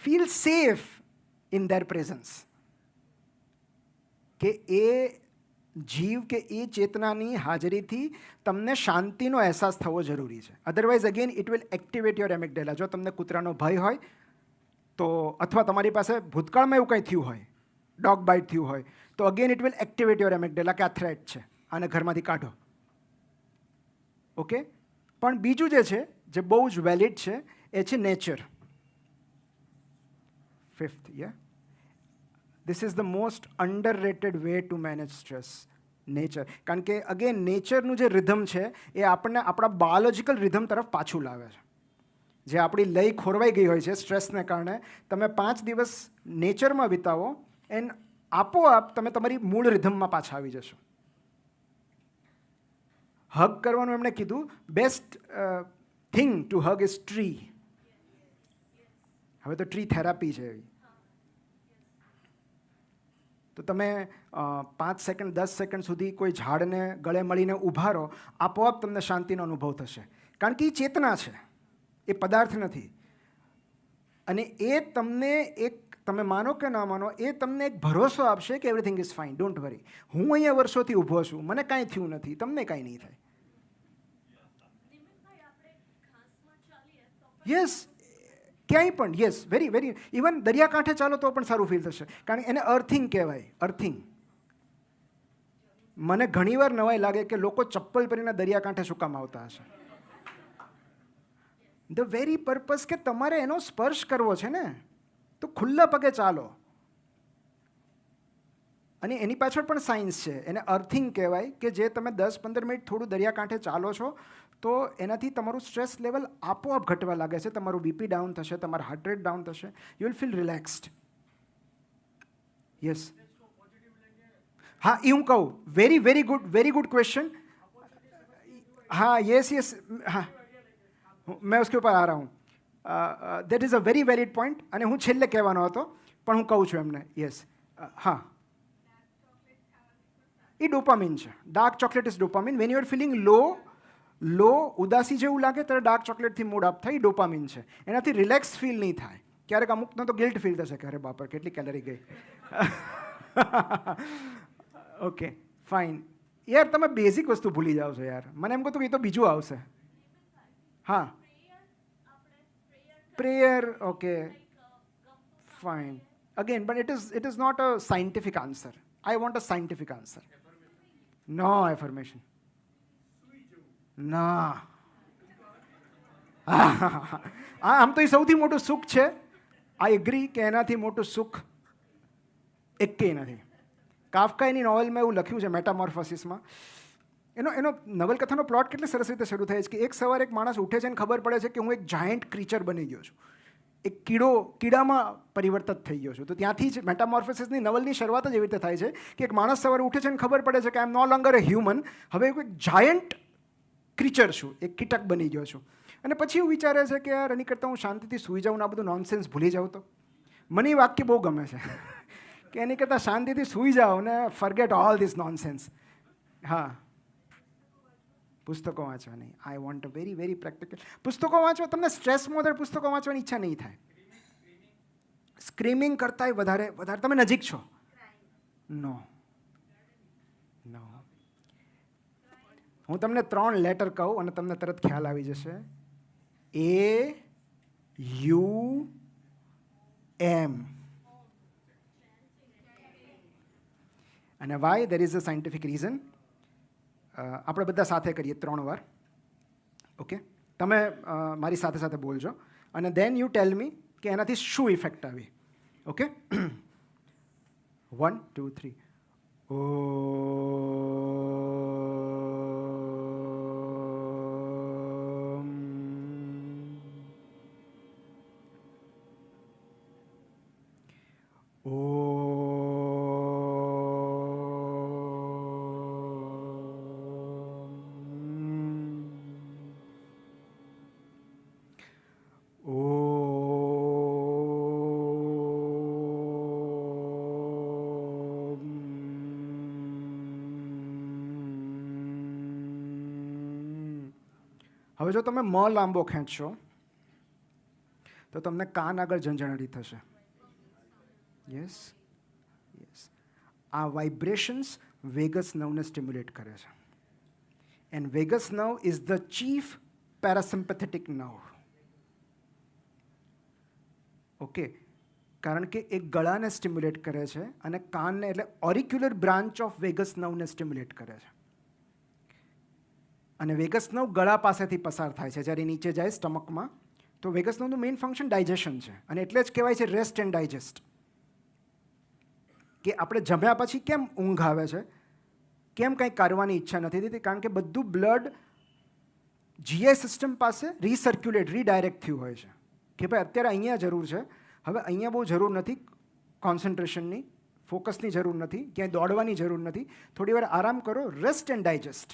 Feel safe in their presence. કે એ જીવ કે એ ચેતનાની હાજરીથી તમને શાંતિનો અહેસાસ થવો જરૂરી છે. Otherwise again it will activate your amygdala. જો તમને કૂતરાનો ભય હોય તો, અથવા તમારી પાસે ભૂતકાળમાં એવું કંઈ થયું હોય, ડોગ બાઇટ થયું હોય, તો again it will activate your amygdala કે આ થ્રેટ છે, આને ઘરમાંથી કાઢો. ઓકે. પણ બીજું જે છે, જે બહુ જ વેલિડ છે, એ છે nature. Fifth, This is the most underrated way to manage stress. Nature. કારણ કે અગેન નેચરનું જે રિધમ છે એ આપણને આપણા બાયોલોજિકલ રિધમ તરફ પાછું લાવે છે. જે આપણી લય ખોરવાઈ ગઈ હોય છે સ્ટ્રેસને કારણે, તમે 5 દિવસ નેચરમાં વિતાવો એન્ડ આપોઆપ તમે તમારી મૂળ રિધમમાં પાછા આવી જશો. હગ કરવાનું એમણે કીધું, best thing to હગ is tree. હવે તો ટ્રી થેરાપી છે એવી. તો તમે 5 સેકન્ડ 10 સેકન્ડ સુધી કોઈ ઝાડને ગળે મળીને ઊભા રહો, આપોઆપ તમને શાંતિનો અનુભવ થશે. કારણ કે એ ચેતના છે, એ પદાર્થ નથી. અને એ તમને એક, તમે માનો કે ના માનો, એ તમને એક ભરોસો આપશે કે everything is fine, don't worry. હું અહીંયા વર્ષોથી ઊભો છું, મને કાંઈ થયું નથી, તમને કાંઈ નહીં થાય. યસ, ક્યાંય પણ. Yes, very very. ઇવન દરિયાકાંઠે ચાલો તો પણ સારું ફીલ થશે. કારણ કે એને અર્થિંગ કહેવાય. અર્થિંગ. મને ઘણીવાર નવાઈ લાગે કે લોકો ચપ્પલ પહેરીને દરિયાકાંઠે શું કામ આવતા હશે. ધ વેરી પર્પઝ કે તમારે એનો સ્પર્શ કરવો છે ને, તો ખુલ્લા પગે ચાલો. અને એની પાછળ પણ સાયન્સ છે, એને અર્થિંગ કહેવાય. કે જે તમે 10-15 મિનિટ થોડું દરિયાકાંઠે ચાલો છો તો એનાથી તમારું સ્ટ્રેસ લેવલ આપોઆપ ઘટવા લાગે છે, તમારું બીપી ડાઉન થશે, તમારું હાર્ટ રેટ ડાઉન થશે, you will feel relaxed. Yes. હા, એ હું કહું. Very good question. हाँ, यस. हाँ, मैं उसके ऊपर आ रहा हूँ. That is a very valid point. અને હું છેલ્લે કહેવાનો હતો પણ હું કહું છું એમને. યસ. હા, એ ડોપામિન છે. Dark chocolate is dopamine. When you are feeling low, ઉદાસી જેવું લાગે ત્યારે ડાર્ક ચોકલેટથી મૂડ અપ થાય, ડોપામિન છે. એનાથી રિલેક્સ ફીલ નહીં થાય. ક્યારેક અમુકનો તો ગિલ્ટ ફીલ થશે કે અરે બાપર કેટલી કેલરી ગઈ. Okay, fine. યાર તમે બેઝિક વસ્તુ ભૂલી જાઓ છો યાર. મને એમ કહું કે એ તો બીજું આવશે. હા, prayer. Okay, fine. Again, but it is not a scientific answer. I want a scientific answer. No affirmation. ના. આમ તો એ સૌથી મોટું સુખ છે. આઈ એગ્રી કે એનાથી મોટું સુખ એકેય નથી. કાફકાની નોવેલમાં એવું લખ્યું છે, મેટામોર્ફોસિસમાં. એનો નવલકથાનો પ્લોટ કેટલી સરસ રીતે શરૂ થાય છે કે એક સવારે એક માણસ ઉઠે છે અને ખબર પડે છે કે હું એક જાયન્ટ ક્રીચર બની ગયો છું, એક કીડામાં પરિવર્તિત થઈ ગયો છું. તો ત્યાંથી જ મેટામોર્ફોસિસની નવલની શરૂઆત જ એવી રીતે થાય છે કે એક માણસ સવારે ઉઠે છે અને ખબર પડે છે કે આઈ એમ નો લોંગર અ હ્યુમન, હવે એક જાયન્ટ ક્રીચર છું, એક કીટક બની ગયો છું. અને પછી એવું વિચારે છે કે યાર એની કરતાં હું શાંતિથી સૂઈ જાઉં ને આ બધું નોનસેન્સ ભૂલી જાઉં. તો મને એ વાક્ય બહુ ગમે છે કે એની કરતાં શાંતિથી સૂઈ જાઓ ને ફરગેટ ઓલ ધીસ નોનસેન્સ. હા, પુસ્તકો વાંચવાની. I want a very practical. પુસ્તકો વાંચવા, તમને સ્ટ્રેસમાં વધારે પુસ્તકો વાંચવાની ઈચ્છા નહીં થાય. સ્ક્રીમિંગ કરતાંય વધારે તમે નજીક છો. નો. હું તમને 3 લેટર કહું અને તમને તરત ખ્યાલ આવી જશે. AUM. અને why? There is a scientific reason. આપણે બધા સાથે કરીએ 3 વાર. ઓકે, તમે મારી સાથે સાથે બોલજો અને દેન યુ ટેલ મી કે એનાથી શું ઇફેક્ટ આવી. ઓકે, 1 2 3. હવે જો તમે મ લાંબો ખેંચશો તો તમને કાન આગળ ઝંઝણાટી થશે. Yes yes. આ વાઇબ્રેશન્સ વેગસ નર્વને સ્ટિમ્યુલેટ કરે છે. And vagus nerve is the chief parasympathetic nerve. Okay, કારણ કે એ ગળાને સ્ટિમ્યુલેટ કરે છે અને કાનને, એટલે ઓરિક્યુલર બ્રાન્ચ ઓફ વેગસ નર્વને સ્ટિમ્યુલેટ કરે છે. અને વેગસ નર્વ ગળા પાસેથી પસાર થાય છે જ્યારે નીચે જાય સ્ટમકમાં. તો વેગસ નર્વનું મેઇન ફંક્શન ડાયજેશન છે અને એટલે જ કહેવાય છે રેસ્ટ એન્ડ ડાયજેસ્ટ. કે આપણે જમ્યા પછી કેમ ઊંઘ આવે છે, કેમ કંઈ કરવાની ઈચ્છા નથી થતી, કારણ કે બધું બ્લડ જીઆઈ સિસ્ટમ પાસે રીસર્ક્યુલેટ, રીડાયરેક્ટ થયું હોય છે કે ભાઈ અત્યારે અહીંયા જરૂર છે, હવે અહીંયા બહુ જરૂર નથી કોન્સન્ટ્રેશનની, ફોકસની જરૂર નથી, ક્યાંય દોડવાની જરૂર નથી, થોડી વાર આરામ કરો, રેસ્ટ એન્ડ ડાયજેસ્ટ.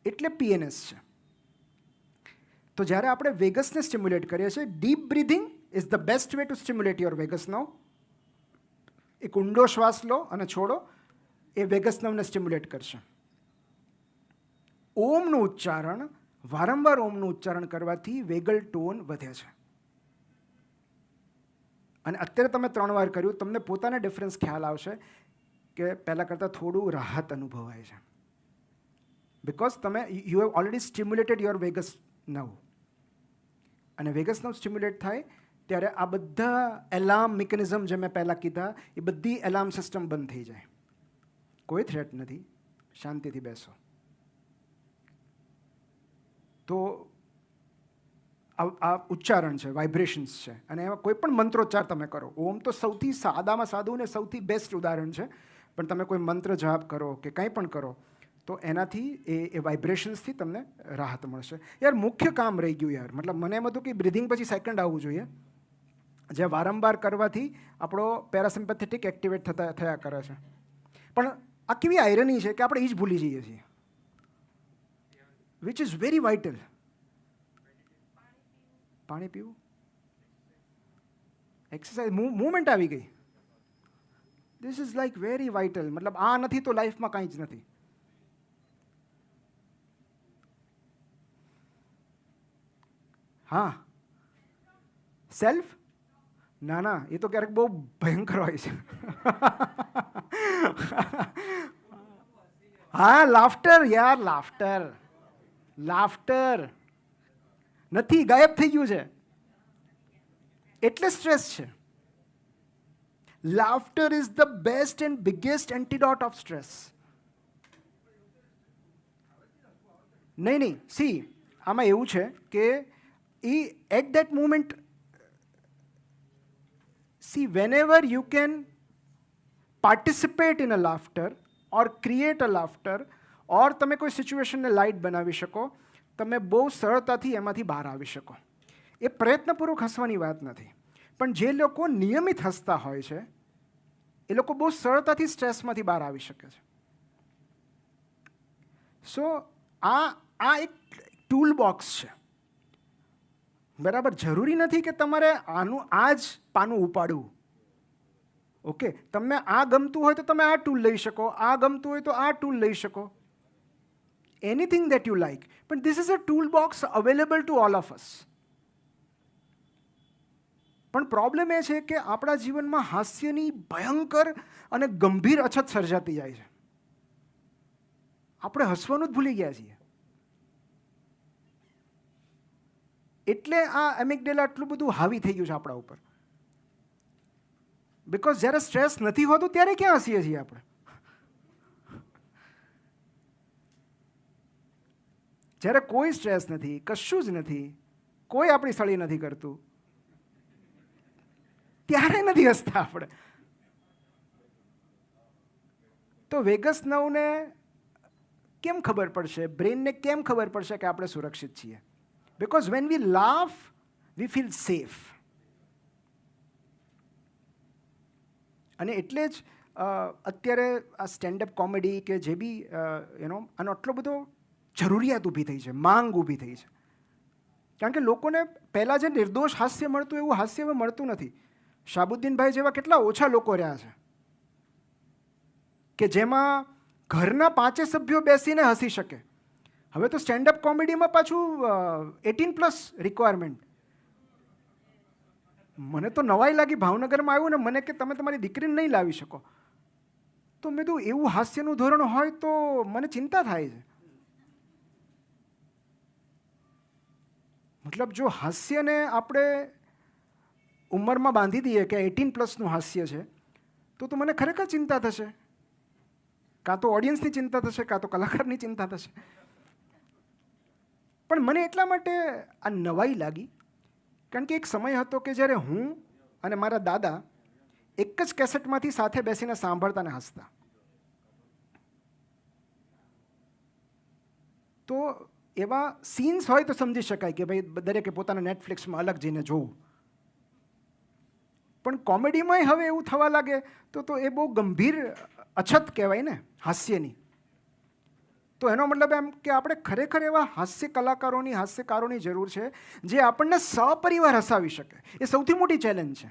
એટલે પીએનએસ છે. તો જ્યારે આપણે વેગસને સ્ટિમ્યુલેટ કરીએ છીએ, deep breathing is the best way to stimulate your vagus nerve. એક ઊંડો શ્વાસ લો અને છોડો, એ વેગસ નર્વને સ્ટિમ્યુલેટ કરશે. ઓમનું ઉચ્ચારણ, વારંવાર ઓમનું ઉચ્ચારણ કરવાથી વેગલ ટોન વધે છે. અને અત્યારે તમે 3 વાર કર્યું, તમને પોતાને ડિફરન્સ ખ્યાલ આવશે કે પહેલાં કરતાં થોડું રાહત અનુભવાય છે. બિકોઝ તમે you have already stimulated your vagus nerve. અને વેગસ નર્વ સ્ટિમ્યુલેટ થાય ત્યારે આ બધા એલાર્મ મિકેનિઝમ જે મેં પહેલાં કીધા, એ બધી એલાર્મ સિસ્ટમ બંધ થઈ જાય. કોઈ થ્રેટ નથી, શાંતિથી બેસો. તો આ ઉચ્ચારણ છે, વાઇબ્રેશન્સ છે, અને એમાં કોઈ પણ મંત્રોચ્ચાર તમે કરો. ઓમ તો સૌથી સાદામાં સાદું ને સૌથી બેસ્ટ ઉદાહરણ છે, પણ તમે કોઈ મંત્ર જાપ કરો કે કંઈ પણ કરો તો એનાથી એ વાઇબ્રેશન્સથી તમને રાહત મળશે. યાર મુખ્ય કામ રહી ગયું યાર. મતલબ મને એમ હતું કે બ્રિધિંગ પછી સેકન્ડ આવવું જોઈએ, જે વારંવાર કરવાથી આપણો પેરાસિમ્પેથેટિક એક્ટિવેટ થયા કરે છે. પણ આ કેવી આયરની છે કે આપણે એ જ ભૂલી જઈએ છીએ, વિચ ઇઝ વેરી વાઇટલ. પાણી પીવું, એક્સરસાઇઝ, મૂવમેન્ટ આવી ગઈ. This is like very vital. મતલબ આ નથી તો લાઈફમાં કાંઈ જ નથી. હા, સેલ્ફ, ના ના, એ તો ક્યારેક બહુ ભયંકર હોય છે. હા, લાફ્ટર યાર, લાફ્ટર. લાફ્ટર નથી, ગાયબ થઈ ગયું છે એટલે સ્ટ્રેસ છે. Laughter is the best and biggest antidote of stress. નહીં, સી આમાં એવું છે કે at that moment, see, whenever you can participate in a laughter or create a laughter, or તમે કોઈ સિચ્યુએશનને લાઇટ બનાવી શકો, તમે બહુ સરળતાથી એમાંથી બહાર આવી શકો. એ પ્રયત્નપૂર્વક હસવાની વાત નથી, પણ જે લોકો નિયમિત હસતા હોય છે એ લોકો બહુ સરળતાથી સ્ટ્રેસમાંથી બહાર આવી શકે છે. સો આ એક ટૂલ બોક્સ છે. બરાબર, જરૂરી નથી કે તમારે આ જ પાનું ઉપાડવું. ઓકે, તમને આ ગમતું હોય તો તમે આ ટૂલ લઈ શકો, આ ગમતું હોય તો આ ટૂલ લઈ શકો, એનીથિંગ દેટ યુ લાઈક. પણ this is a tool box available to all of us. પણ પ્રોબ્લેમ એ છે કે આપણા જીવનમાં હાસ્યની ભયંકર અને ગંભીર અછત સર્જાતી જાય છે. આપણે હસવાનું જ ભૂલી ગયા છીએ. એટલે આ એમિગડેલા આટલું બધું હાવી થઈ ગયું છે આપણા ઉપર. બિકોઝ જ્યારે સ્ટ્રેસ નથી હોતું ત્યારે ક્યાં હસીએ છીએ આપણે? જ્યારે કોઈ સ્ટ્રેસ નથી, કશું જ નથી, કોઈ આપણી સળી નથી કરતું, ત્યારે નથી હસતા આપણે. તો વેગસ નર્વને કેમ ખબર પડશે, બ્રેનને કેમ ખબર પડશે કે આપણે સુરક્ષિત છીએ? Because when we laugh, we feel safe. અને એટલે જ અત્યારે આ સ્ટેન્ડઅપ કોમેડી કે જે બી આનો આટલો બધો જરૂરિયાત ઊભી થઈ છે, માંગ ઊભી થઈ છે. કારણ કે લોકોને પહેલાં જે નિર્દોષ હાસ્ય મળતું એવું હાસ્ય હવે મળતું નથી. શાહબુદ્દીનભાઈ જેવા કેટલા ઓછા લોકો રહ્યા છે કે જેમાં ઘરના 5 સભ્યો બેસીને હસી શકે. હવે તો સ્ટેન્ડઅપ કોમેડીમાં પાછું 18+ રિક્વાયરમેન્ટ. મને તો નવાઈ લાગી, ભાવનગરમાં આવ્યું ને મને કે તમે તમારી દીકરીને નહીં લાવી શકો. તો મેં કીધું એવું હાસ્યનું ધોરણ હોય તો મને ચિંતા થાય છે. મતલબ જો હાસ્યને આપણે ઉંમરમાં બાંધી દઈએ કે 18+ હાસ્ય છે તો મને ખરેખર ચિંતા થશે. કાં તો ઓડિયન્સની ચિંતા થશે, કાં તો કલાકારની ચિંતા થશે. પણ મને એટલા માટે આ નવાઈ લાગી કારણ કે એક સમય હતો કે જ્યારે હું અને મારા દાદા એક જ કેસેટમાંથી સાથે બેસીને સાંભળતા ને હસતા. તો એવા સીન્સ હોય તો સમજી શકાય કે ભાઈ દરેકે પોતાના નેટફ્લિક્સમાં અલગ જઈને જોવું. પણ કોમેડીમાંય હવે એવું થવા લાગે તો એ બહુ ગંભીર અછત કહેવાય ને હાસ્યની. તો એનો મતલબ એમ કે આપણે ખરેખર એવા હાસ્ય કલાકારોની, હાસ્યકારોની જરૂર છે જે આપણને સપરિવાર હસાવી શકે. એ સૌથી મોટી ચેલેન્જ છે.